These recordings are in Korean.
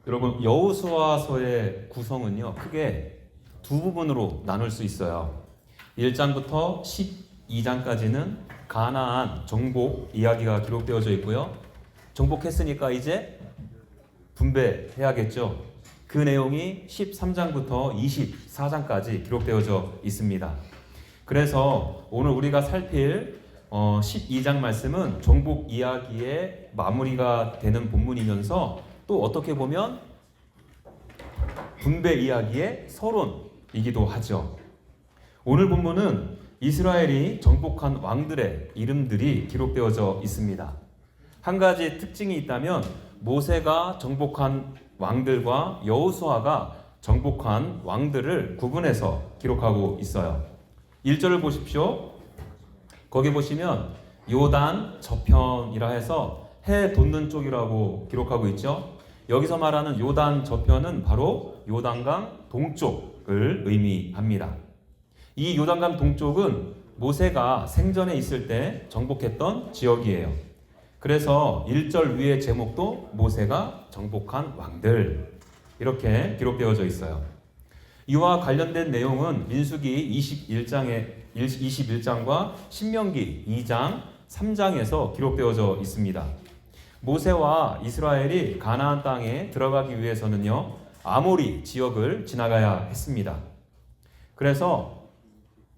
여러분 여호수아서의 구성은요 크게 두 부분으로 나눌 수 있어요. 1장부터 12장까지는 가나안 정복 이야기가 기록되어져 있고요. 정복했으니까 이제 분배해야겠죠. 그 내용이 13장부터 24장까지 기록되어져 있습니다. 그래서 오늘 우리가 살필 12장 말씀은 정복 이야기의 마무리가 되는 본문이면서 또 어떻게 보면 분배 이야기의 서론이기도 하죠. 오늘 본문은 이스라엘이 정복한 왕들의 이름들이 기록되어져 있습니다. 한 가지 특징이 있다면 모세가 정복한 왕들과 여호수아가 정복한 왕들을 구분해서 기록하고 있어요. 1절을 보십시오. 거기 보시면 요단 저편이라 해서 해 돋는 쪽이라고 기록하고 있죠. 여기서 말하는 요단 저편은 바로 요단강 동쪽을 의미합니다. 이 요단강 동쪽은 모세가 생전에 있을 때 정복했던 지역이에요. 그래서 1절 위의 제목도 모세가 정복한 왕들 이렇게 기록되어져 있어요. 이와 관련된 내용은 민수기 21장과 신명기 2장, 3장에서 기록되어져 있습니다. 모세와 이스라엘이 가나안 땅에 들어가기 위해서는요, 아모리 지역을 지나가야 했습니다. 그래서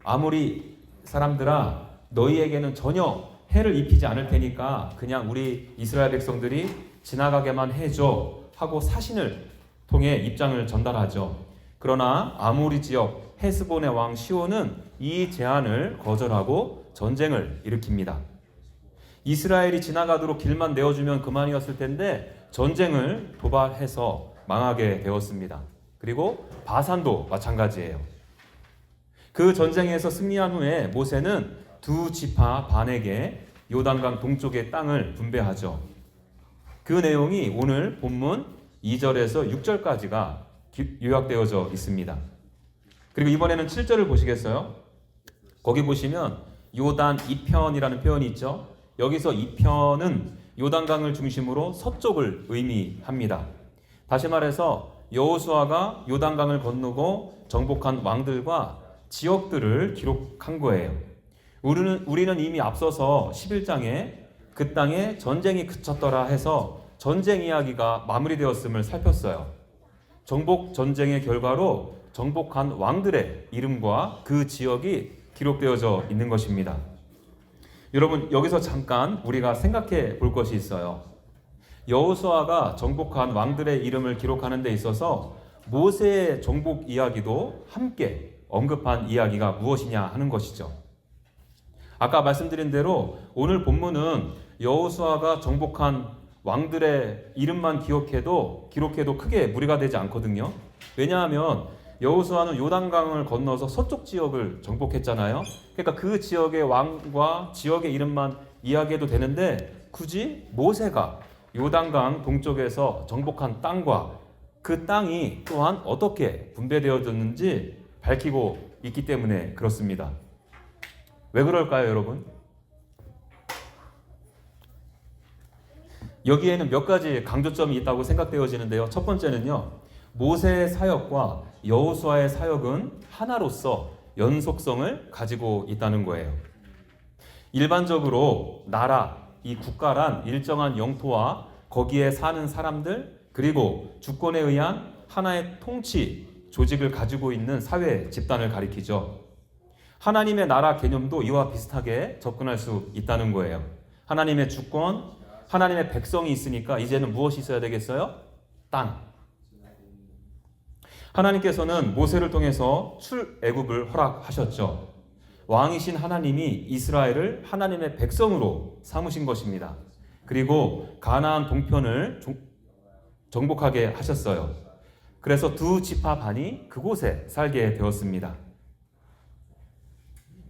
아모리 사람들아, 너희에게는 전혀 해를 입히지 않을 테니까 그냥 우리 이스라엘 백성들이 지나가게만 해줘 하고 사신을 통해 입장을 전달하죠. 그러나 아모리 지역 헤스본의 왕 시온은 이 제안을 거절하고 전쟁을 일으킵니다. 이스라엘이 지나가도록 길만 내어주면 그만이었을 텐데 전쟁을 도발해서 망하게 되었습니다. 그리고 바산도 마찬가지예요. 그 전쟁에서 승리한 후에 모세는 두 지파 반에게 요단강 동쪽의 땅을 분배하죠. 그 내용이 오늘 본문 2절에서 6절까지가 요약되어져 있습니다. 그리고 이번에는 7절을 보시겠어요? 거기 보시면 요단 이편이라는 표현이 있죠. 여기서 이편은 요단강을 중심으로 서쪽을 의미합니다. 다시 말해서 여호수아가 요단강을 건너고 정복한 왕들과 지역들을 기록한 거예요. 우리는 이미 앞서서 11장에 그 땅에 전쟁이 그쳤더라 해서 전쟁 이야기가 마무리되었음을 살폈어요. 정복 전쟁의 결과로 정복한 왕들의 이름과 그 지역이 기록되어져 있는 것입니다. 여러분, 여기서 잠깐 우리가 생각해 볼 것이 있어요. 여호수아가 정복한 왕들의 이름을 기록하는 데 있어서 모세의 정복 이야기도 함께 언급한 이야기가 무엇이냐 하는 것이죠. 아까 말씀드린 대로 오늘 본문은 여호수아가 정복한 왕들의 이름만 기록해도 크게 무리가 되지 않거든요. 왜냐하면 여호수아는 요단강을 건너서 서쪽 지역을 정복했잖아요. 그러니까 그 지역의 왕과 지역의 이름만 이야기해도 되는데 굳이 모세가 요단강 동쪽에서 정복한 땅과 그 땅이 또한 어떻게 분배되어졌는지 밝히고 있기 때문에 그렇습니다. 왜 그럴까요, 여러분? 여기에는 몇 가지 강조점이 있다고 생각되어지는데요. 첫 번째는요, 모세의 사역과 여호수아의 사역은 하나로서 연속성을 가지고 있다는 거예요. 일반적으로 나라, 이 국가란 일정한 영토와 거기에 사는 사람들, 그리고 주권에 의한 하나의 통치, 조직을 가지고 있는 사회 집단을 가리키죠. 하나님의 나라 개념도 이와 비슷하게 접근할 수 있다는 거예요. 하나님의 주권, 하나님의 백성이 있으니까 이제는 무엇이 있어야 되겠어요? 땅. 하나님께서는 모세를 통해서 출애굽을 허락하셨죠. 왕이신 하나님이 이스라엘을 하나님의 백성으로 삼으신 것입니다. 그리고 가나안 동편을 정복하게 하셨어요. 그래서 두 지파 반이 그곳에 살게 되었습니다.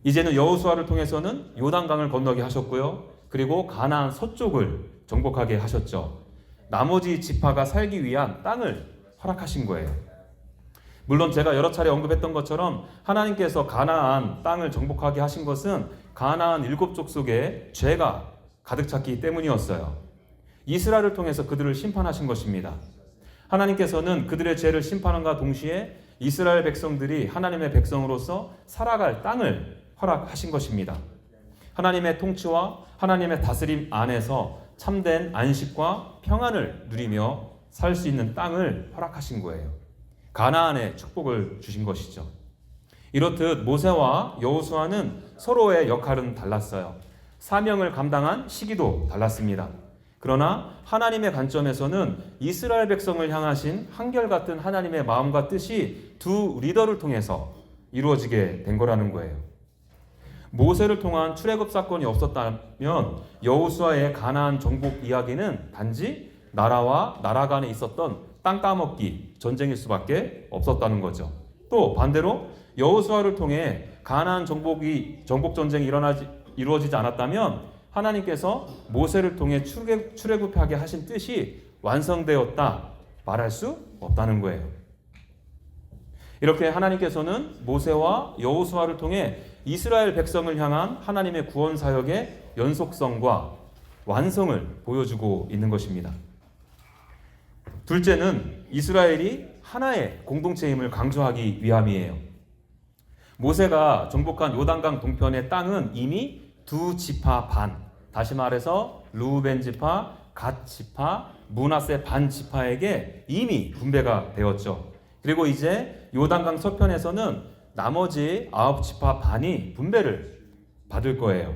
이제는 여호수아를 통해서는 요단강을 건너게 하셨고요. 그리고 가나안 서쪽을 정복하게 하셨죠. 나머지 지파가 살기 위한 땅을 허락하신 거예요. 물론 제가 여러 차례 언급했던 것처럼 하나님께서 가나안 땅을 정복하게 하신 것은 가나안 7족속에 죄가 가득 찼기 때문이었어요. 이스라엘을 통해서 그들을 심판하신 것입니다. 하나님께서는 그들의 죄를 심판함과 동시에 이스라엘 백성들이 하나님의 백성으로서 살아갈 땅을 허락하신 것입니다. 하나님의 통치와 하나님의 다스림 안에서 참된 안식과 평안을 누리며 살 수 있는 땅을 허락하신 거예요. 가나안의 축복을 주신 것이죠. 이렇듯 모세와 여호수아는 서로의 역할은 달랐어요. 사명을 감당한 시기도 달랐습니다. 그러나 하나님의 관점에서는 이스라엘 백성을 향하신 한결같은 하나님의 마음과 뜻이 두 리더를 통해서 이루어지게 된 거라는 거예요. 모세를 통한 출애굽 사건이 없었다면 여호수아의 가나안 정복 이야기는 단지 나라와 나라 간에 있었던 땅 따먹기 전쟁일 수밖에 없었다는 거죠. 또 반대로 여호수아를 통해 가나안 정복 전쟁이 이루어지지 않았다면 하나님께서 모세를 통해 출애굽하게 하신 뜻이 완성되었다 말할 수 없다는 거예요. 이렇게 하나님께서는 모세와 여호수아를 통해 이스라엘 백성을 향한 하나님의 구원 사역의 연속성과 완성을 보여주고 있는 것입니다. 둘째는 이스라엘이 하나의 공동체임을 강조하기 위함이에요. 모세가 정복한 요단강 동편의 땅은 이미 두 지파 반, 다시 말해서 르우벤 지파, 갓 지파, 므낫세 반 지파에게 이미 분배가 되었죠. 그리고 이제 요단강 서편에서는 나머지 9지파 반이 분배를 받을 거예요.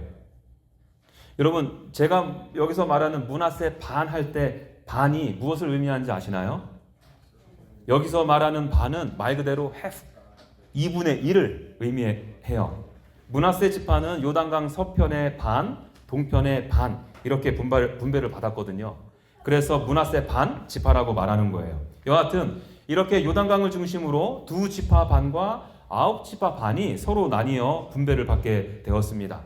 여러분, 제가 여기서 말하는 므낫세 반 할 때 반이 무엇을 의미하는지 아시나요? 여기서 말하는 반은 말 그대로 half, 2분의 1을 의미해요. 므낫세 지파는 요단강 서편의 반, 동편의 반 이렇게 분배를 받았거든요. 그래서 므낫세 반 지파라고 말하는 거예요. 여하튼 이렇게 요단강을 중심으로 두 지파 반과 9지파 반이 서로 나뉘어 분배를 받게 되었습니다.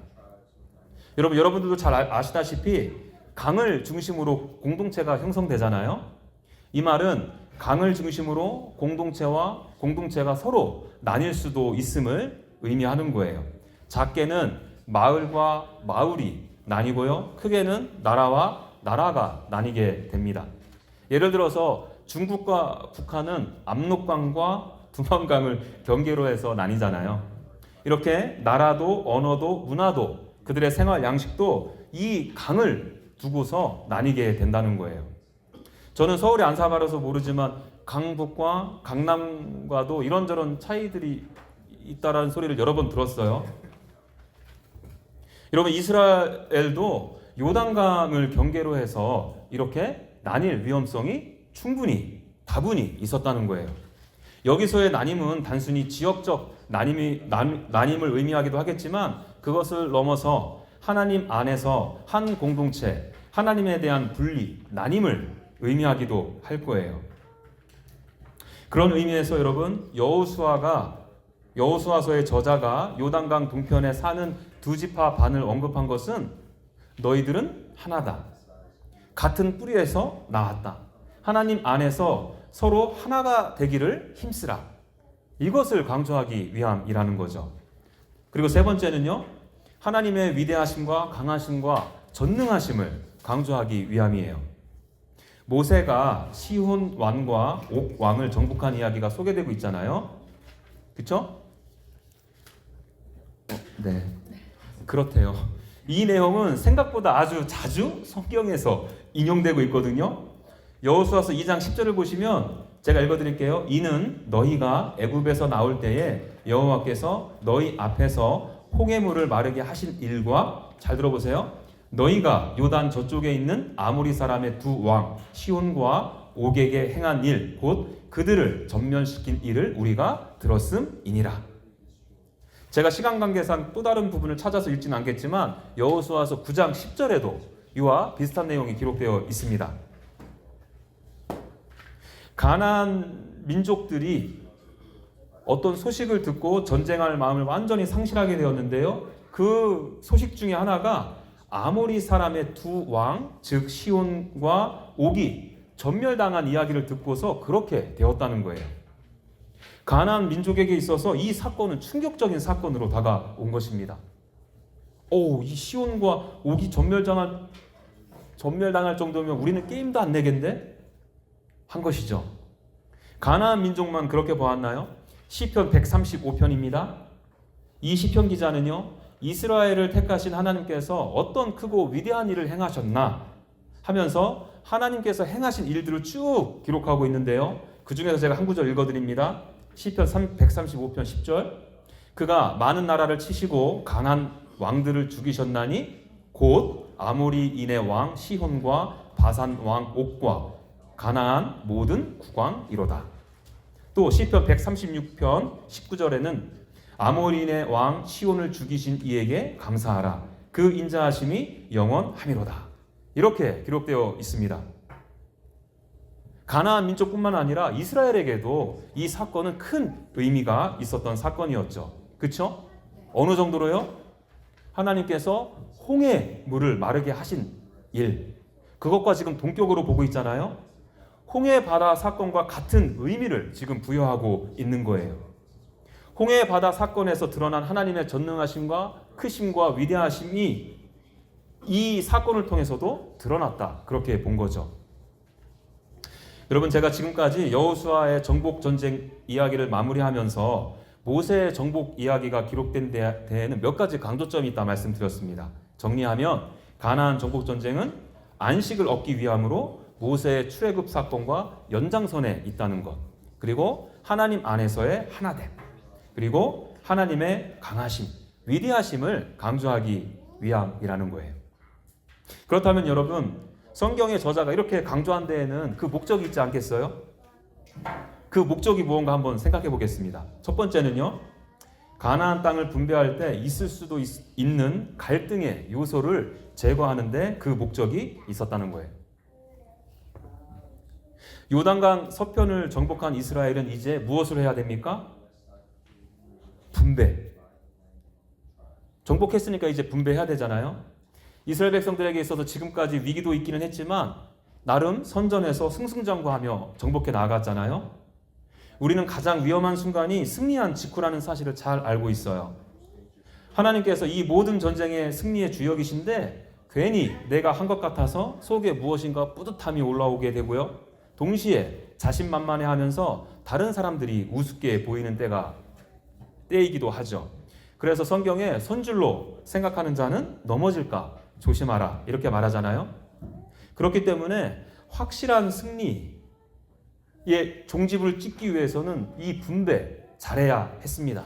여러분들도 잘 아시다시피 강을 중심으로 공동체가 형성되잖아요. 이 말은 강을 중심으로 공동체가 서로 나뉠 수도 있음을 의미하는 거예요. 작게는 마을과 마을이 나뉘고요. 크게는 나라와 나라가 나뉘게 됩니다. 예를 들어서 중국과 북한은 압록강과 두만강을 경계로 해서 나뉘잖아요. 이렇게 나라도 언어도 문화도 그들의 생활 양식도 이 강을 두고서 나뉘게 된다는 거예요. 저는 서울에 안 살아서 모르지만 강북과 강남과도 이런저런 차이들이 있다라는 소리를 여러 번 들었어요. 여러분, 이스라엘도 요단강을 경계로 해서 이렇게 나뉠 위험성이 충분히 다분히 있었다는 거예요. 여기서의 나님은 단순히 지역적 나님을 의미하기도 하겠지만 그것을 넘어서 하나님 안에서 한 공동체, 하나님에 대한 분리, 나님을 의미하기도 할 거예요. 그런 의미에서 여러분, 여호수아서의 저자가 요단강 동편에 사는 두 지파 반을 언급한 것은 너희들은 하나다. 같은 뿌리에서 나왔다. 하나님 안에서 서로 하나가 되기를 힘쓰라. 이것을 강조하기 위함이라는 거죠. 그리고 세 번째는요, 하나님의 위대하심과 강하심과 전능하심을 강조하기 위함이에요. 모세가 시혼 왕과 옥 왕을 정복한 이야기가 소개되고 있잖아요. 그렇죠? 네, 그렇대요. 이 내용은 생각보다 아주 자주 성경에서 인용되고 있거든요. 여호수아서 2장 10절을 보시면 제가 읽어드릴게요. 이는 너희가 애굽에서 나올 때에 여호와께서 너희 앞에서 홍해물을 마르게 하신 일과, 잘 들어보세요, 너희가 요단 저쪽에 있는 아모리 사람의 두 왕 시온과 옥에게 행한 일, 곧 그들을 전면시킨 일을 우리가 들었음이니라. 제가 시간 관계상 또 다른 부분을 찾아서 읽지는 않겠지만 여호수아서 9장 10절에도 이와 비슷한 내용이 기록되어 있습니다. 가나안 민족들이 어떤 소식을 듣고 전쟁할 마음을 완전히 상실하게 되었는데요. 그 소식 중에 하나가 아모리 사람의 두 왕, 즉 시온과 옥이 전멸당한 이야기를 듣고서 그렇게 되었다는 거예요. 가나안 민족에게 있어서 이 사건은 충격적인 사건으로 다가온 것입니다. 이 시온과 옥이 전멸당할 정도면 우리는 게임도 안 내겠는데? 한 것이죠. 가나안 민족만 그렇게 보았나요? 시편 135편입니다. 이 시편 기자는요, 이스라엘을 택하신 하나님께서 어떤 크고 위대한 일을 행하셨나 하면서 하나님께서 행하신 일들을 쭉 기록하고 있는데요. 그 중에서 제가 한 구절 읽어드립니다. 시편 135편 10절. 그가 많은 나라를 치시고 강한 왕들을 죽이셨나니 곧 아모리인의 왕 시혼과 바산 왕 옥과 가나안 모든 국왕이로다. 또 시편 136편 19절에는 아모리인의 왕 시온을 죽이신 이에게 감사하라. 그 인자하심이 영원함이로다. 이렇게 기록되어 있습니다. 가나안 민족뿐만 아니라 이스라엘에게도 이 사건은 큰 의미가 있었던 사건이었죠. 그렇죠? 어느 정도로요? 하나님께서 홍해 물을 마르게 하신 일, 그것과 지금 동격으로 보고 있잖아요. 홍해 바다 사건과 같은 의미를 지금 부여하고 있는 거예요. 홍해 바다 사건에서 드러난 하나님의 전능하심과 크심과 위대하심이 이 사건을 통해서도 드러났다. 그렇게 본 거죠. 여러분, 제가 지금까지 여호수아의 정복 전쟁 이야기를 마무리하면서 모세의 정복 이야기가 기록된 데에는 몇 가지 강조점이 있다 말씀드렸습니다. 정리하면 가나안 정복 전쟁은 안식을 얻기 위함으로 모세의 출애굽 사건과 연장선에 있다는 것, 그리고 하나님 안에서의 하나됨, 그리고 하나님의 강하심, 위대하심을 강조하기 위함이라는 거예요. 그렇다면 여러분, 성경의 저자가 이렇게 강조한 데에는 그 목적이 있지 않겠어요? 그 목적이 무언가 한번 생각해 보겠습니다. 첫 번째는요, 가나안 땅을 분배할 때 있을 수도 있는 갈등의 요소를 제거하는데 그 목적이 있었다는 거예요. 요단강 서편을 정복한 이스라엘은 이제 무엇을 해야 됩니까? 분배. 정복했으니까 이제 분배해야 되잖아요. 이스라엘 백성들에게 있어서 지금까지 위기도 있기는 했지만 나름 선전해서 승승장구하며 정복해 나아갔잖아요. 우리는 가장 위험한 순간이 승리한 직후라는 사실을 잘 알고 있어요. 하나님께서 이 모든 전쟁의 승리의 주역이신데 괜히 내가 한 것 같아서 속에 무엇인가 뿌듯함이 올라오게 되고요. 동시에 자신만만해하면서 다른 사람들이 우습게 보이는 때이기도 하죠. 그래서 성경에 손줄로 생각하는 자는 넘어질까 조심하라 이렇게 말하잖아요. 그렇기 때문에 확실한 승리의 종집을 찍기 위해서는 이 분배 잘해야 했습니다.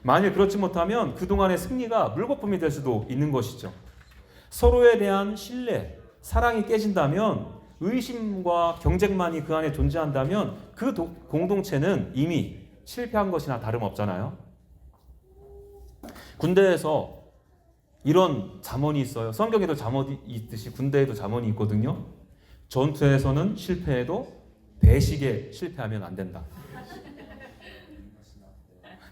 만일 그렇지 못하면 그동안의 승리가 물거품이 될 수도 있는 것이죠. 서로에 대한 신뢰, 사랑이 깨진다면, 의심과 경쟁만이 그 안에 존재한다면 그 공동체는 이미 실패한 것이나 다름없잖아요. 군대에서 이런 잠언이 있어요. 성경에도 잠언이 있듯이 군대에도 잠언이 있거든요. 전투에서는 실패해도 배식에 실패하면 안 된다.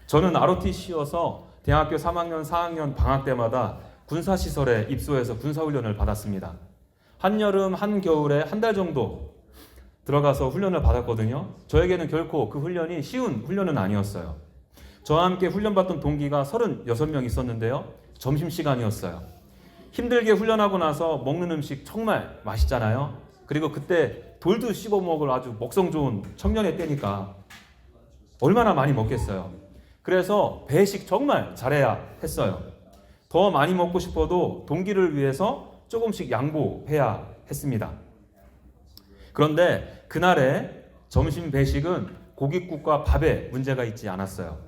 저는 ROTC여서 대학교 3학년, 4학년 방학 때마다 군사시설에 입소해서 군사훈련을 받았습니다. 한여름, 한겨울에 한 달 정도 들어가서 훈련을 받았거든요. 저에게는 결코 그 훈련이 쉬운 훈련은 아니었어요. 저와 함께 훈련받던 동기가 36명 있었는데요. 점심시간이었어요. 힘들게 훈련하고 나서 먹는 음식 정말 맛있잖아요. 그리고 그때 돌도 씹어 먹을 아주 먹성 좋은 청년의 때니까 얼마나 많이 먹겠어요. 그래서 배식 정말 잘해야 했어요. 더 많이 먹고 싶어도 동기를 위해서 조금씩 양보해야 했습니다. 그런데 그날의 점심 배식은 고깃국과 밥에 문제가 있지 않았어요.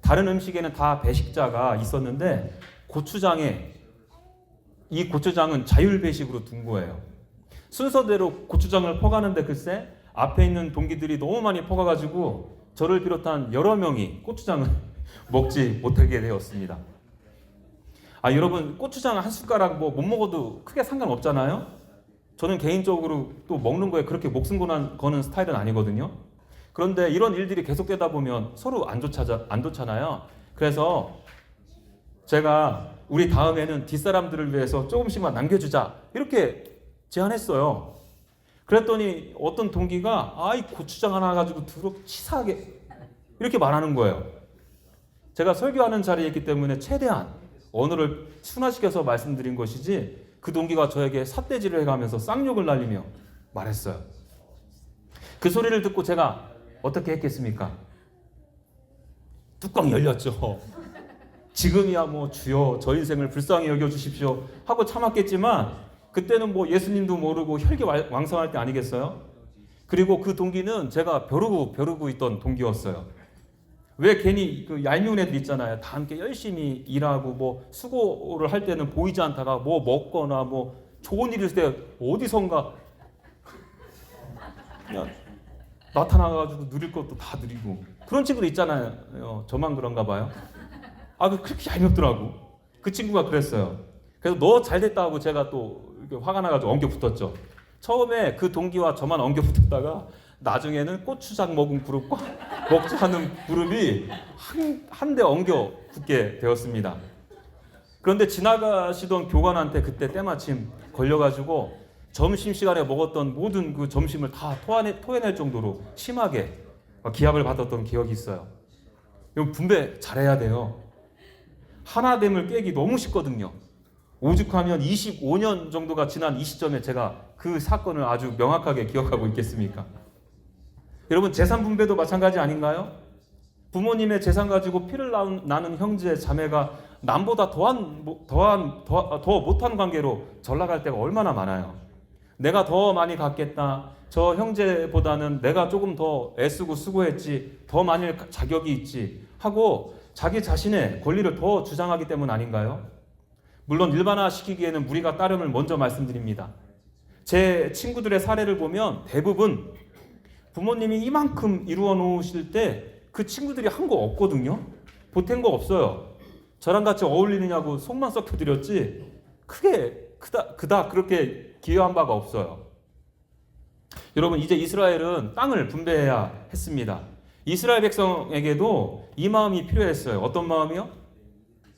다른 음식에는 다 배식자가 있었는데 이 고추장은 자율 배식으로 둔 거예요. 순서대로 고추장을 퍼가는데 글쎄 앞에 있는 동기들이 너무 많이 퍼가가지고 저를 비롯한 여러 명이 고추장을 먹지 못하게 되었습니다. 여러분, 고추장 한 숟가락 못 먹어도 크게 상관없잖아요. 저는 개인적으로 또 먹는 거에 그렇게 목숨 거는 스타일은 아니거든요. 그런데 이런 일들이 계속되다 보면 서로 안 좋잖아요. 그래서 제가 우리 다음에는 뒷사람들을 위해서 조금씩만 남겨주자 이렇게 제안했어요. 그랬더니 어떤 동기가 이 고추장 하나 가지고 더럽게 치사하게 이렇게 말하는 거예요. 제가 설교하는 자리에 있기 때문에 최대한 언어를 순화시켜서 말씀드린 것이지 그 동기가 저에게 삿대질을 해가면서 쌍욕을 날리며 말했어요. 그 소리를 듣고 제가 어떻게 했겠습니까? 뚜껑이 열렸죠. 지금이야 뭐 주여 저 인생을 불쌍히 여겨주십시오 하고 참았겠지만 그때는 뭐 예수님도 모르고 혈기왕성할 때 아니겠어요? 그리고 그 동기는 제가 벼르고 있던 동기였어요. 왜 괜히 그 얄미운 애들 있잖아요. 다 함께 열심히 일하고 뭐 수고를 할 때는 보이지 않다가 뭐 먹거나 뭐 좋은 일 있을 때 어디선가 그냥 나타나가지고 누릴 것도 다 누리고 그런 친구들 있잖아요. 저만 그런가 봐요. 그렇게 얄밉더라고. 그 친구가 그랬어요. 그래서 너 잘됐다고 제가 또 이렇게 화가 나가지고 엉겨 붙었죠. 처음에 그 동기와 저만 엉겨 붙었다가 나중에는 고추장 먹은 그룹과 먹지 않은 그룹이 한 대 엉겨 붙게 되었습니다. 그런데 지나가시던 교관한테 그때 때마침 걸려가지고 점심시간에 먹었던 모든 그 점심을 다 토해낼 정도로 심하게 기합을 받았던 기억이 있어요. 이건 분배 잘해야 돼요. 하나됨을 깨기 너무 쉽거든요. 오죽하면 25년 정도가 지난 이 시점에 제가 그 사건을 아주 명확하게 기억하고 있겠습니까? 여러분 재산 분배도 마찬가지 아닌가요? 부모님의 재산 가지고 피를 나는 형제 자매가 남보다 더 못한 관계로 전락할 때가 얼마나 많아요. 내가 더 많이 갖겠다. 저 형제보다는 내가 조금 더 애쓰고 수고했지. 더 많이 자격이 있지. 하고 자기 자신의 권리를 더 주장하기 때문 아닌가요? 물론 일반화시키기에는 무리가 따름을 먼저 말씀드립니다. 제 친구들의 사례를 보면 대부분 부모님이 이만큼 이루어 놓으실 때 그 친구들이 한 거 없거든요. 보탠 거 없어요. 저랑 같이 어울리느냐고 속만 썩혀드렸지 크게 그닥 그렇게 기여한 바가 없어요. 여러분 이제 이스라엘은 땅을 분배해야 했습니다. 이스라엘 백성에게도 이 마음이 필요했어요. 어떤 마음이요?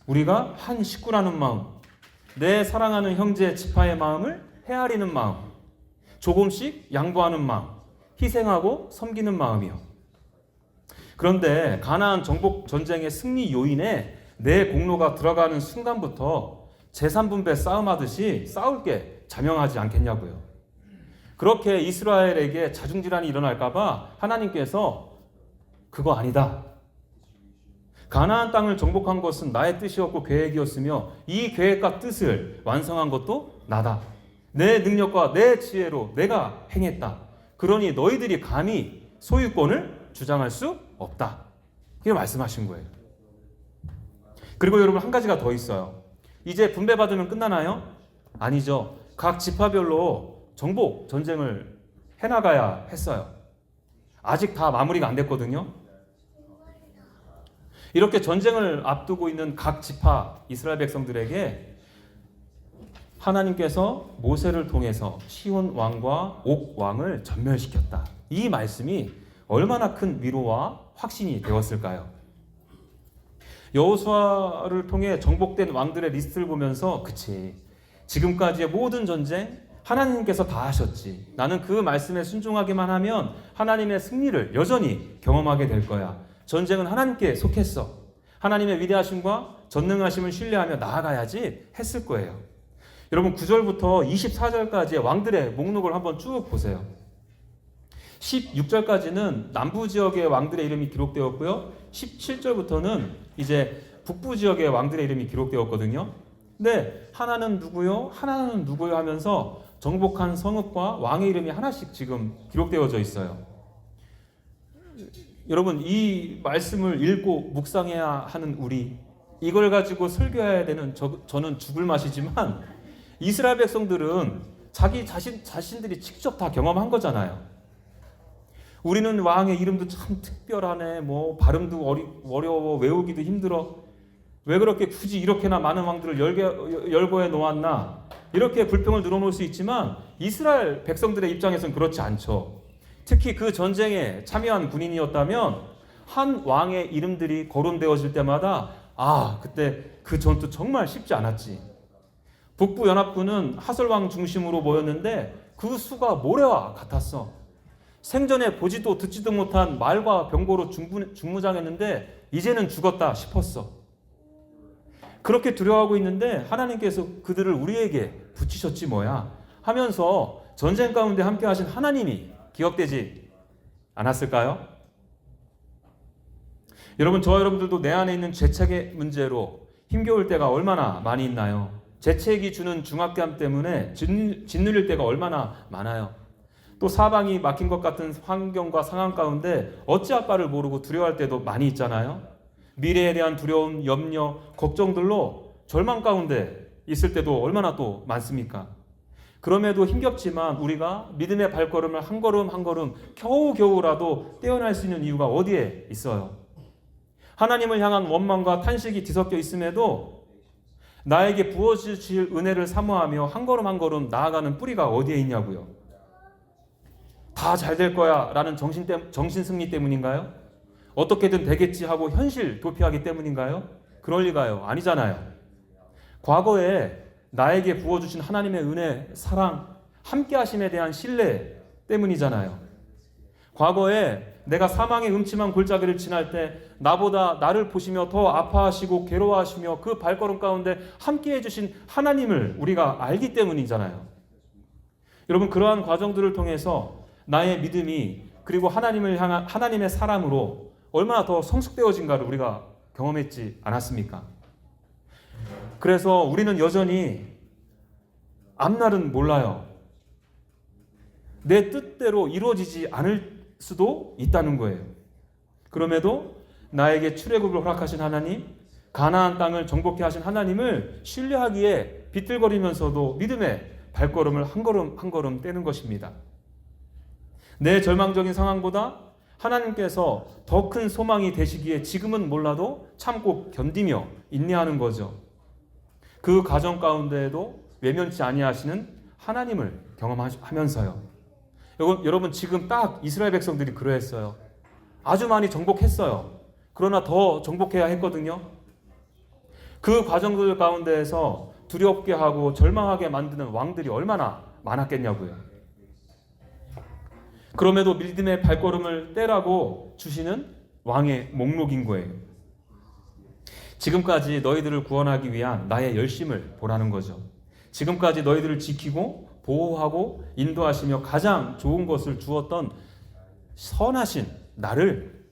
우리가 한 식구라는 마음, 내 사랑하는 형제 지파의 마음을 헤아리는 마음, 조금씩 양보하는 마음, 희생하고 섬기는 마음이요. 그런데 가나안 정복 전쟁의 승리 요인에 내 공로가 들어가는 순간부터 재산 분배 싸움하듯이 싸울 게 자명하지 않겠냐고요. 그렇게 이스라엘에게 자중질환이 일어날까봐 하나님께서 그거 아니다. 가나안 땅을 정복한 것은 나의 뜻이었고 계획이었으며 이 계획과 뜻을 완성한 것도 나다. 내 능력과 내 지혜로 내가 행했다. 그러니 너희들이 감히 소유권을 주장할 수 없다. 이렇게 말씀하신 거예요. 그리고 여러분 한 가지가 더 있어요. 이제 분배받으면 끝나나요? 아니죠. 각 지파별로 정복 전쟁을 해나가야 했어요. 아직 다 마무리가 안 됐거든요. 이렇게 전쟁을 앞두고 있는 각 지파 이스라엘 백성들에게 하나님께서 모세를 통해서 시온 왕과 옥 왕을 전멸시켰다. 이 말씀이 얼마나 큰 위로와 확신이 되었을까요? 여호수아를 통해 정복된 왕들의 리스트를 보면서 그치, 지금까지의 모든 전쟁 하나님께서 다 하셨지. 나는 그 말씀에 순종하기만 하면 하나님의 승리를 여전히 경험하게 될 거야. 전쟁은 하나님께 속했어. 하나님의 위대하심과 전능하심을 신뢰하며 나아가야지 했을 거예요. 여러분 9절부터 24절까지의 왕들의 목록을 한번 쭉 보세요. 16절까지는 남부 지역의 왕들의 이름이 기록되었고요. 17절부터는 이제 북부 지역의 왕들의 이름이 기록되었거든요. 근데 하나는 누구요? 하나는 누구요? 하면서 정복한 성읍과 왕의 이름이 하나씩 지금 기록되어져 있어요. 여러분 이 말씀을 읽고 묵상해야 하는 우리, 이걸 가지고 설교해야 되는 저는 죽을 맛이지만 이스라엘 백성들은 자기 자신들이 직접 다 경험한 거잖아요. 우리는 왕의 이름도 참 특별하네, 뭐 발음도 어려워, 외우기도 힘들어, 왜 그렇게 굳이 이렇게나 많은 왕들을 열거해 놓았나, 이렇게 불평을 늘어놓을 수 있지만 이스라엘 백성들의 입장에서는 그렇지 않죠. 특히 그 전쟁에 참여한 군인이었다면 한 왕의 이름들이 거론되어질 때마다 그때 그 전투 정말 쉽지 않았지. 북부 연합군은 하설왕 중심으로 모였는데 그 수가 모래와 같았어. 생전에 보지도 듣지도 못한 말과 병거로 중무장했는데 이제는 죽었다 싶었어. 그렇게 두려워하고 있는데 하나님께서 그들을 우리에게 붙이셨지 뭐야 하면서 전쟁 가운데 함께 하신 하나님이 기억되지 않았을까요? 여러분, 저와 여러분들도 내 안에 있는 죄책의 문제로 힘겨울 때가 얼마나 많이 있나요? 죄책이 주는 중압감 때문에 짓눌릴 때가 얼마나 많아요. 또 사방이 막힌 것 같은 환경과 상황 가운데 어찌할 바를 모르고 두려워할 때도 많이 있잖아요. 미래에 대한 두려움, 염려, 걱정들로 절망 가운데 있을 때도 얼마나 또 많습니까? 그럼에도 힘겹지만 우리가 믿음의 발걸음을 한 걸음 한 걸음 겨우겨우라도 떼어날 수 있는 이유가 어디에 있어요? 하나님을 향한 원망과 탄식이 뒤섞여 있음에도 나에게 부어주실 은혜를 사모하며 한 걸음 한 걸음 나아가는 뿌리가 어디에 있냐고요? 다 잘 될 거야 라는 정신 승리 때문인가요? 어떻게든 되겠지 하고 현실 도피하기 때문인가요? 그럴 리가요. 아니잖아요. 과거에 나에게 부어주신 하나님의 은혜, 사랑, 함께하심에 대한 신뢰 때문이잖아요. 과거에 내가 사망의 음침한 골짜기를 지날 때 나보다 나를 보시며 더 아파하시고 괴로워하시며 그 발걸음 가운데 함께해 주신 하나님을 우리가 알기 때문이잖아요. 여러분, 그러한 과정들을 통해서 나의 믿음이 그리고 하나님을 향한 하나님의 사람으로 얼마나 더 성숙되어진가를 우리가 경험했지 않았습니까? 그래서 우리는 여전히 앞날은 몰라요. 내 뜻대로 이루어지지 않을 수도 있다는 거예요. 그럼에도 나에게 출애굽을 허락하신 하나님, 가나안 땅을 정복케 하신 하나님을 신뢰하기에 비틀거리면서도 믿음의 발걸음을 한 걸음 한 걸음 떼는 것입니다. 내 절망적인 상황보다 하나님께서 더 큰 소망이 되시기에 지금은 몰라도 참고 견디며 인내하는 거죠. 그 과정 가운데에도 외면치 아니하시는 하나님을 경험하면서요. 여러분, 지금 딱 이스라엘 백성들이 그러했어요. 아주 많이 정복했어요. 그러나 더 정복해야 했거든요. 그 과정들 가운데에서 두렵게 하고 절망하게 만드는 왕들이 얼마나 많았겠냐고요. 그럼에도 믿음의 발걸음을 떼라고 주시는 왕의 목록인 거예요. 지금까지 너희들을 구원하기 위한 나의 열심을 보라는 거죠. 지금까지 너희들을 지키고 보호하고 인도하시며 가장 좋은 것을 주었던 선하신 나를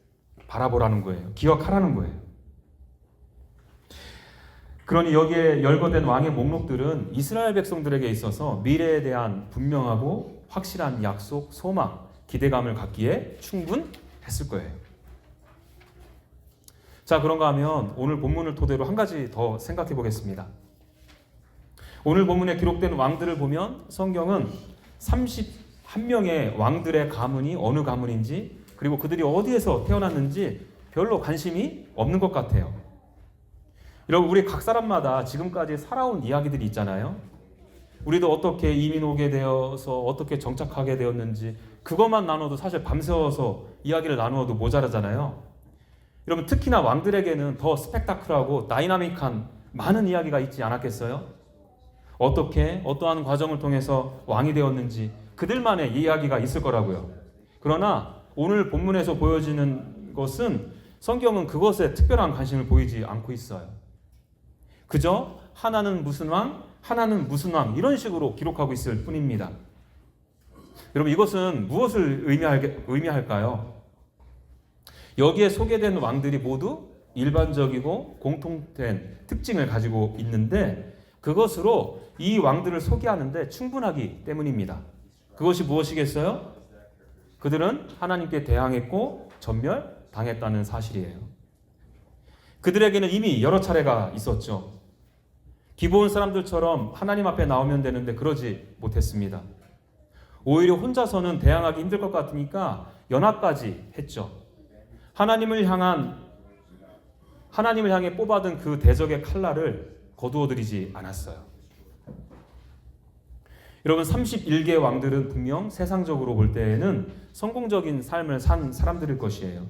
바라보라는 거예요. 기억하라는 거예요. 그러니 여기에 열거된 왕의 목록들은 이스라엘 백성들에게 있어서 미래에 대한 분명하고 확실한 약속, 소망, 기대감을 갖기에 충분했을 거예요. 자, 그런가 하면 오늘 본문을 토대로 한 가지 더 생각해 보겠습니다. 오늘 본문에 기록된 왕들을 보면 성경은 31명의 왕들의 가문이 어느 가문인지 그리고 그들이 어디에서 태어났는지 별로 관심이 없는 것 같아요. 여러분, 우리 각 사람마다 지금까지 살아온 이야기들이 있잖아요. 우리도 어떻게 이민 오게 되어서 어떻게 정착하게 되었는지 그것만 나눠도 사실 밤새워서 이야기를 나누어도 모자라잖아요. 여러분, 특히나 왕들에게는 더 스펙타클하고 다이나믹한 많은 이야기가 있지 않았겠어요? 어떻게 어떠한 과정을 통해서 왕이 되었는지 그들만의 이야기가 있을 거라고요. 그러나 오늘 본문에서 보여지는 것은 성경은 그것에 특별한 관심을 보이지 않고 있어요. 그저 하나는 무슨 왕, 하나는 무슨 왕 이런 식으로 기록하고 있을 뿐입니다. 여러분, 이것은 무엇을 의미할까요? 여기에 소개된 왕들이 모두 일반적이고 공통된 특징을 가지고 있는데 그것으로 이 왕들을 소개하는데 충분하기 때문입니다. 그것이 무엇이겠어요? 그들은 하나님께 대항했고 전멸당했다는 사실이에요. 그들에게는 이미 여러 차례가 있었죠. 기브온 사람들처럼 하나님 앞에 나오면 되는데 그러지 못했습니다. 오히려 혼자서는 대항하기 힘들 것 같으니까 연합까지 했죠. 하나님을 향해 뽑아둔 그 대적의 칼날을 거두어들이지 않았어요. 여러분, 31개 왕들은 분명 세상적으로 볼 때에는 성공적인 삶을 산 사람들일 것이에요.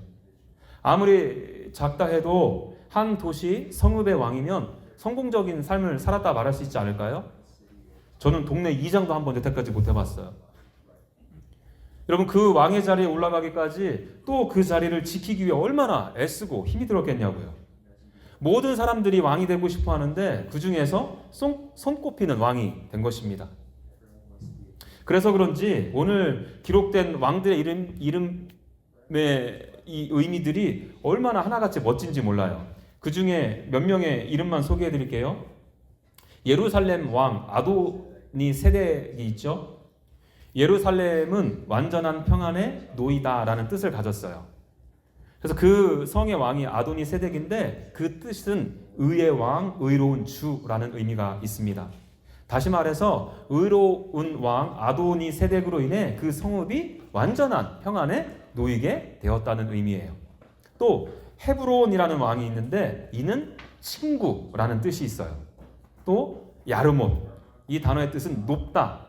아무리 작다 해도 한 도시 성읍의 왕이면 성공적인 삶을 살았다 말할 수 있지 않을까요? 저는 동네 이장도 한번 여태까지 못 해봤어요. 여러분, 그 왕의 자리에 올라가기까지 또 그 자리를 지키기 위해 얼마나 애쓰고 힘이 들었겠냐고요. 모든 사람들이 왕이 되고 싶어 하는데 그 중에서 손꼽히는 왕이 된 것입니다. 그래서 그런지 오늘 기록된 왕들의 이름의 이 의미들이 얼마나 하나같이 멋진지 몰라요. 그 중에 몇 명의 이름만 소개해 드릴게요. 예루살렘 왕 아도니 세덱이 있죠. 예루살렘은 완전한 평안의 노이다라는 뜻을 가졌어요. 그래서 그 성의 왕이 아도니 세덱인데 그 뜻은 의의 왕, 의로운 주라는 의미가 있습니다. 다시 말해서 의로운 왕 아도니 세덱으로 인해 그 성읍이 완전한 평안에 놓이게 되었다는 의미예요. 또 헤브론이라는 왕이 있는데 이는 친구라는 뜻이 있어요. 또 야르몬, 이 단어의 뜻은 높다,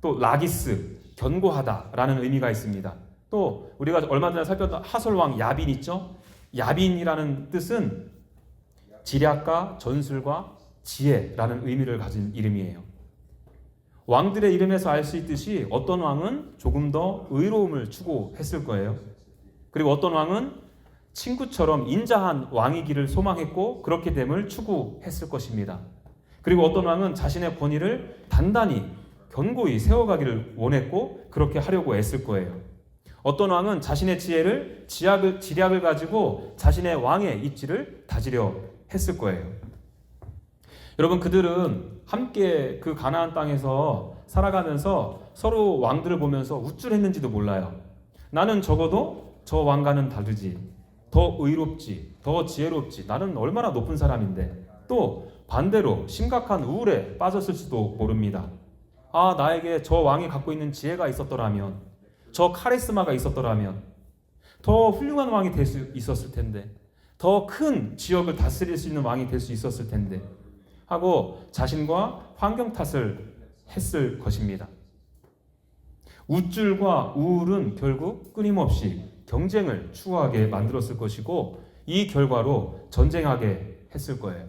또 라기스, 견고하다라는 의미가 있습니다. 또 우리가 얼마 전에 살폈던 하솔 왕 야빈 있죠? 야빈이라는 뜻은 지략과 전술과 지혜라는 의미를 가진 이름이에요. 왕들의 이름에서 알 수 있듯이 어떤 왕은 조금 더 의로움을 추구했을 거예요. 그리고 어떤 왕은 친구처럼 인자한 왕이기를 소망했고 그렇게 됨을 추구했을 것입니다. 그리고 어떤 왕은 자신의 권위를 단단히 견고히 세워가기를 원했고 그렇게 하려고 애쓸 거예요. 어떤 왕은 자신의 지략을 가지고 자신의 왕의 입지를 다지려 했을 거예요. 여러분, 그들은 함께 그 가나안 땅에서 살아가면서 서로 왕들을 보면서 우쭐했는지도 몰라요. 나는 적어도 저 왕과는 다르지, 더 의롭지, 더 지혜롭지, 나는 얼마나 높은 사람인데, 또 반대로 심각한 우울에 빠졌을지도 모릅니다. 아, 나에게 저 왕이 갖고 있는 지혜가 있었더라면, 저 카리스마가 있었더라면 더 훌륭한 왕이 될 수 있었을 텐데, 더 큰 지역을 다스릴 수 있는 왕이 될 수 있었을 텐데 하고 자신과 환경 탓을 했을 것입니다. 우쭐과 우울은 결국 끊임없이 경쟁을 추구하게 만들었을 것이고 이 결과로 전쟁하게 했을 거예요.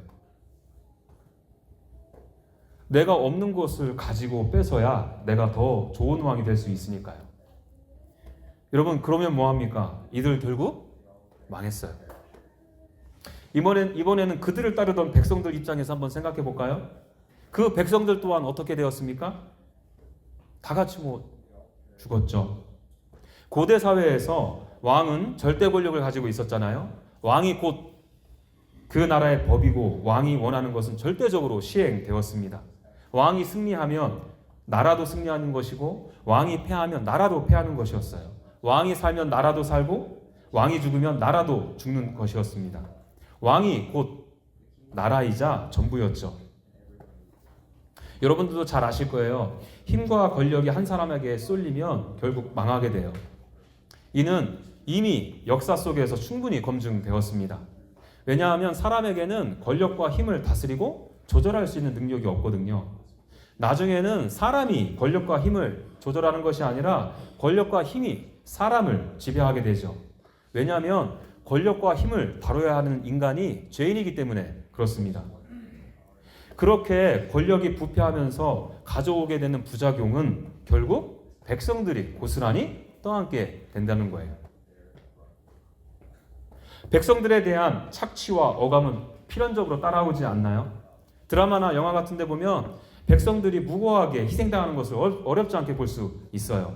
내가 없는 것을 가지고 뺏어야 내가 더 좋은 왕이 될 수 있으니까요. 여러분, 그러면 뭐합니까? 이들 결국 망했어요. 이번에는 그들을 따르던 백성들 입장에서 한번 생각해 볼까요? 그 백성들 또한 어떻게 되었습니까? 다 같이 죽었죠. 고대 사회에서 왕은 절대 권력을 가지고 있었잖아요. 왕이 곧 그 나라의 법이고 왕이 원하는 것은 절대적으로 시행되었습니다. 왕이 승리하면 나라도 승리하는 것이고 왕이 패하면 나라도 패하는 것이었어요. 왕이 살면 나라도 살고 왕이 죽으면 나라도 죽는 것이었습니다. 왕이 곧 나라이자 전부였죠. 여러분들도 잘 아실 거예요. 힘과 권력이 한 사람에게 쏠리면 결국 망하게 돼요. 이는 이미 역사 속에서 충분히 검증되었습니다. 왜냐하면 사람에게는 권력과 힘을 다스리고 조절할 수 있는 능력이 없거든요. 나중에는 사람이 권력과 힘을 조절하는 것이 아니라 권력과 힘이 사람을 지배하게 되죠. 왜냐하면 권력과 힘을 다뤄야 하는 인간이 죄인이기 때문에 그렇습니다. 그렇게 권력이 부패하면서 가져오게 되는 부작용은 결국 백성들이 고스란히 떠안게 된다는 거예요. 백성들에 대한 착취와 억압은 필연적으로 따라오지 않나요? 드라마나 영화 같은 데 보면 백성들이 무고하게 희생당하는 것을 어렵지 않게 볼 수 있어요.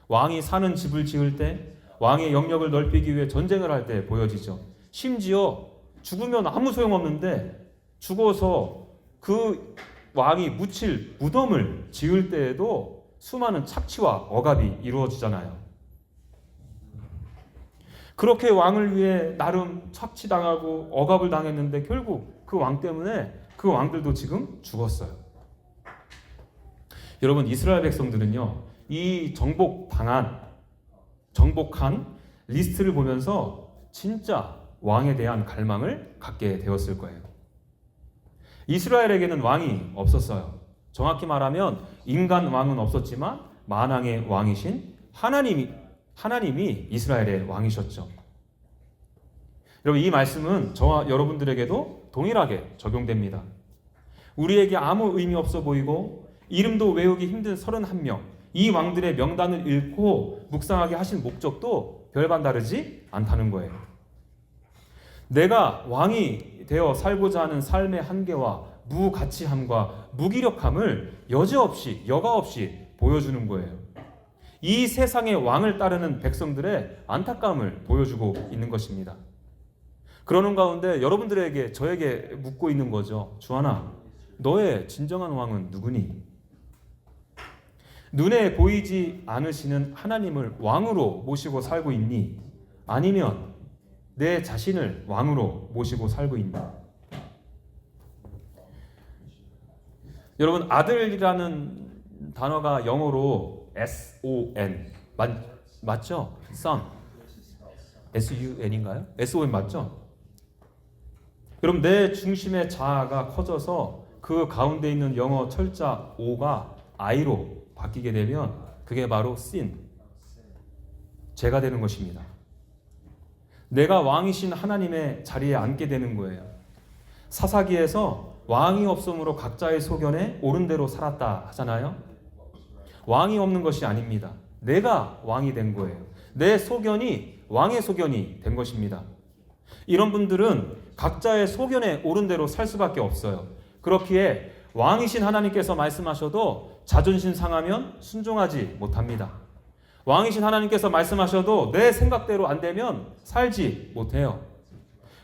왕이 사는 집을 지을 때, 왕의 영역을 넓히기 위해 전쟁을 할 때 보여지죠. 심지어 죽으면 아무 소용없는데 죽어서 그 왕이 묻힐 무덤을 지을 때에도 수많은 착취와 억압이 이루어지잖아요. 그렇게 왕을 위해 나름 착취당하고 억압을 당했는데 결국 그 왕 때문에 그 왕들도 지금 죽었어요. 여러분, 이스라엘 백성들은요, 이 정복한 리스트를 보면서 진짜 왕에 대한 갈망을 갖게 되었을 거예요. 이스라엘에게는 왕이 없었어요. 정확히 말하면 인간 왕은 없었지만 만왕의 왕이신 하나님이 이스라엘의 왕이셨죠. 여러분, 이 말씀은 저와 여러분들에게도 동일하게 적용됩니다. 우리에게 아무 의미 없어 보이고 이름도 외우기 힘든 31명, 이 왕들의 명단을 읽고 묵상하게 하신 목적도 별반 다르지 않다는 거예요. 내가 왕이 왕이 되어 살고자 하는 삶의 한계와 무가치함과 무기력함을 여과 없이 보여주는 거예요. 이 세상의 왕을 따르는 백성들의 안타까움을 보여주고 있는 것입니다. 그러는 가운데 여러분들에게 저에게 묻고 있는 거죠. 주하나, 너의 진정한 왕은 누구니? 눈에 보이지 않으시는 하나님을 왕으로 모시고 살고 있니? 아니면 내 자신을 왕으로 모시고 살고 있니? 여러분, 아들이라는 단어가 영어로 S-O-N 맞죠? Son S-U-N인가요? S-O-N 맞죠? 여러분, 내 중심의 자아가 커져서 그 가운데 있는 영어 철자 O가 I로 바뀌게 되면 그게 바로 sin, 죄가 되는 것입니다. 내가 왕이신 하나님의 자리에 앉게 되는 거예요. 사사기에서 왕이 없음으로 각자의 소견에 옳은 대로 살았다 하잖아요. 왕이 없는 것이 아닙니다. 내가 왕이 된 거예요. 내 소견이 왕의 소견이 된 것입니다. 이런 분들은 각자의 소견에 옳은 대로 살 수밖에 없어요. 그렇기에 왕이신 하나님께서 말씀하셔도 자존심 상하면 순종하지 못합니다. 왕이신 하나님께서 말씀하셔도 내 생각대로 안 되면 살지 못해요.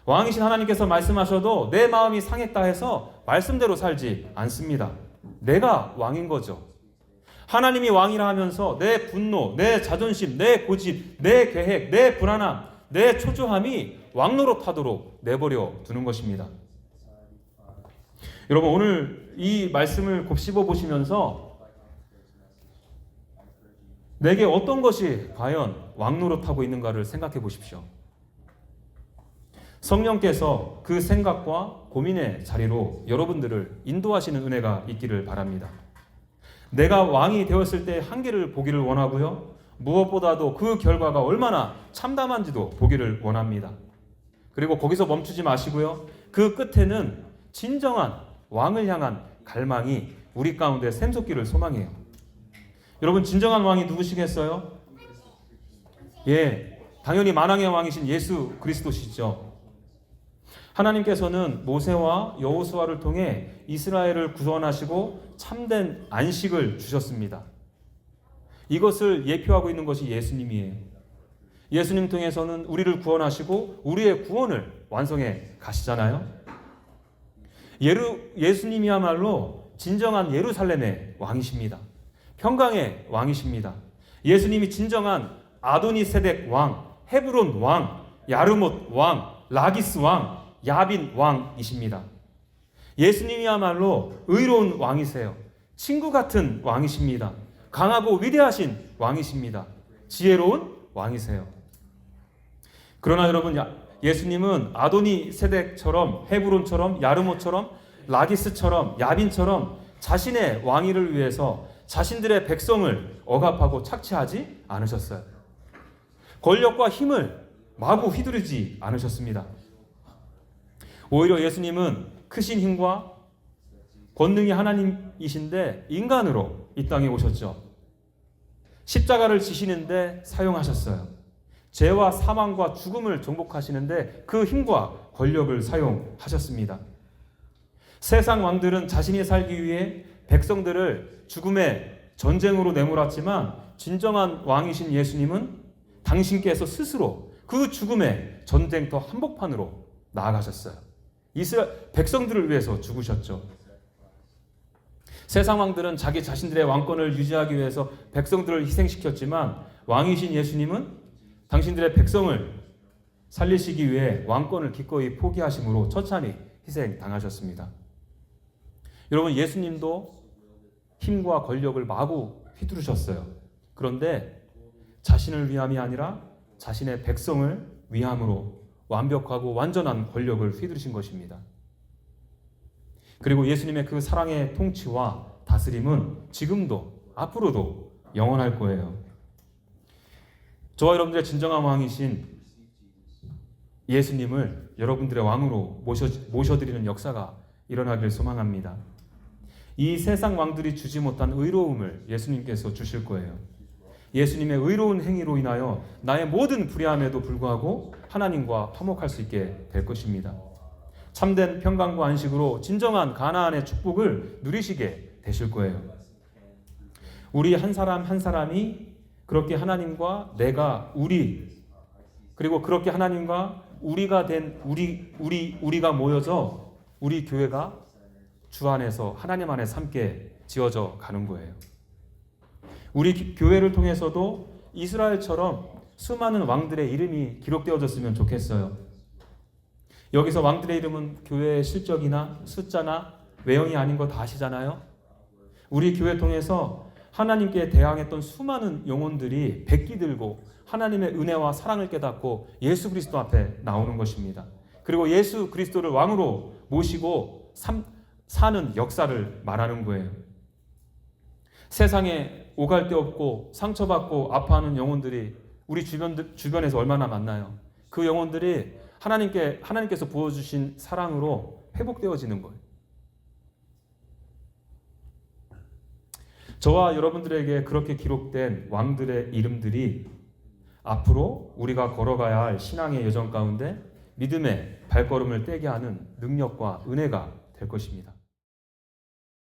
왕이신 하나님께서 말씀하셔도 내 마음이 상했다 해서 말씀대로 살지 않습니다. 내가 왕인 거죠. 하나님이 왕이라 하면서 내 분노, 내 자존심, 내 고집, 내 계획, 내 불안함, 내 초조함이 왕노릇하도록 내버려 두는 것입니다. 여러분, 오늘 이 말씀을 곱씹어 보시면서 내게 어떤 것이 과연 왕노릇하고 있는가를 생각해 보십시오. 성령께서 그 생각과 고민의 자리로 여러분들을 인도하시는 은혜가 있기를 바랍니다. 내가 왕이 되었을 때의 한계를 보기를 원하고요. 무엇보다도 그 결과가 얼마나 참담한지도 보기를 원합니다. 그리고 거기서 멈추지 마시고요. 그 끝에는 진정한 왕을 향한 갈망이 우리 가운데 샘솟기를 소망해요. 여러분, 진정한 왕이 누구시겠어요? 예, 당연히 만왕의 왕이신 예수 그리스도시죠. 하나님께서는 모세와 여호수아를 통해 이스라엘을 구원하시고 참된 안식을 주셨습니다. 이것을 예표하고 있는 것이 예수님이에요. 예수님 통해서는 우리를 구원하시고 우리의 구원을 완성해 가시잖아요. 예수님이야말로 진정한 예루살렘의 왕이십니다. 평강의 왕이십니다. 예수님이 진정한 아도니세덱 왕, 헤브론 왕, 야르못 왕, 라기스 왕, 야빈 왕이십니다. 예수님이야말로 의로운 왕이세요. 친구 같은 왕이십니다. 강하고 위대하신 왕이십니다. 지혜로운 왕이세요. 그러나 여러분, 예수님은 아도니세덱처럼, 헤브론처럼, 야르못처럼, 라기스처럼, 야빈처럼 자신의 왕위를 위해서 자신들의 백성을 억압하고 착취하지 않으셨어요. 권력과 힘을 마구 휘두르지 않으셨습니다. 오히려 예수님은 크신 힘과 권능이 하나님이신데 인간으로 이 땅에 오셨죠. 십자가를 지시는데 사용하셨어요. 죄와 사망과 죽음을 정복하시는데 그 힘과 권력을 사용하셨습니다. 세상 왕들은 자신이 살기 위해 백성들을 죽음의 전쟁으로 내몰았지만 진정한 왕이신 예수님은 당신께서 스스로 그 죽음의 전쟁터 한복판으로 나아가셨어요. 이스라엘 백성들을 위해서 죽으셨죠. 세상 왕들은 자기 자신들의 왕권을 유지하기 위해서 백성들을 희생시켰지만 왕이신 예수님은 당신들의 백성을 살리시기 위해 왕권을 기꺼이 포기하심으로 처참히 희생당하셨습니다. 여러분, 예수님도 힘과 권력을 마구 휘두르셨어요. 그런데 자신을 위함이 아니라 자신의 백성을 위함으로 완벽하고 완전한 권력을 휘두르신 것입니다. 그리고 예수님의 그 사랑의 통치와 다스림은 지금도 앞으로도 영원할 거예요. 저와 여러분들의 진정한 왕이신 예수님을 여러분들의 왕으로 모셔드리는 역사가 일어나길 소망합니다. 이 세상 왕들이 주지 못한 의로움을 예수님께서 주실 거예요. 예수님의 의로운 행위로 인하여 나의 모든 불의함에도 불구하고 하나님과 화목할 수 있게 될 것입니다. 참된 평강과 안식으로 진정한 가나안의 축복을 누리시게 되실 거예요. 우리 한 사람 한 사람이 그렇게 하나님과 내가 우리, 그리고 그렇게 하나님과 우리가 된 우리가 모여서 우리 교회가 주 안에서 하나님 안에 함께 지어져 가는 거예요. 우리 교회를 통해서도 이스라엘처럼 수많은 왕들의 이름이 기록되어졌으면 좋겠어요. 여기서 왕들의 이름은 교회의 실적이나 숫자나 외형이 아닌 거 다 아시잖아요. 우리 교회 통해서 하나님께 대항했던 수많은 영혼들이 백기 들고 하나님의 은혜와 사랑을 깨닫고 예수 그리스도 앞에 나오는 것입니다. 그리고 예수 그리스도를 왕으로 모시고 사는 역사를 말하는 거예요. 세상에 오갈 데 없고 상처받고 아파하는 영혼들이 우리 주변에서 얼마나 많나요? 그 영혼들이 하나님께서 부어주신 사랑으로 회복되어지는 거예요. 저와 여러분들에게 그렇게 기록된 왕들의 이름들이 앞으로 우리가 걸어가야 할 신앙의 여정 가운데 믿음의 발걸음을 떼게 하는 능력과 은혜가 될 것입니다.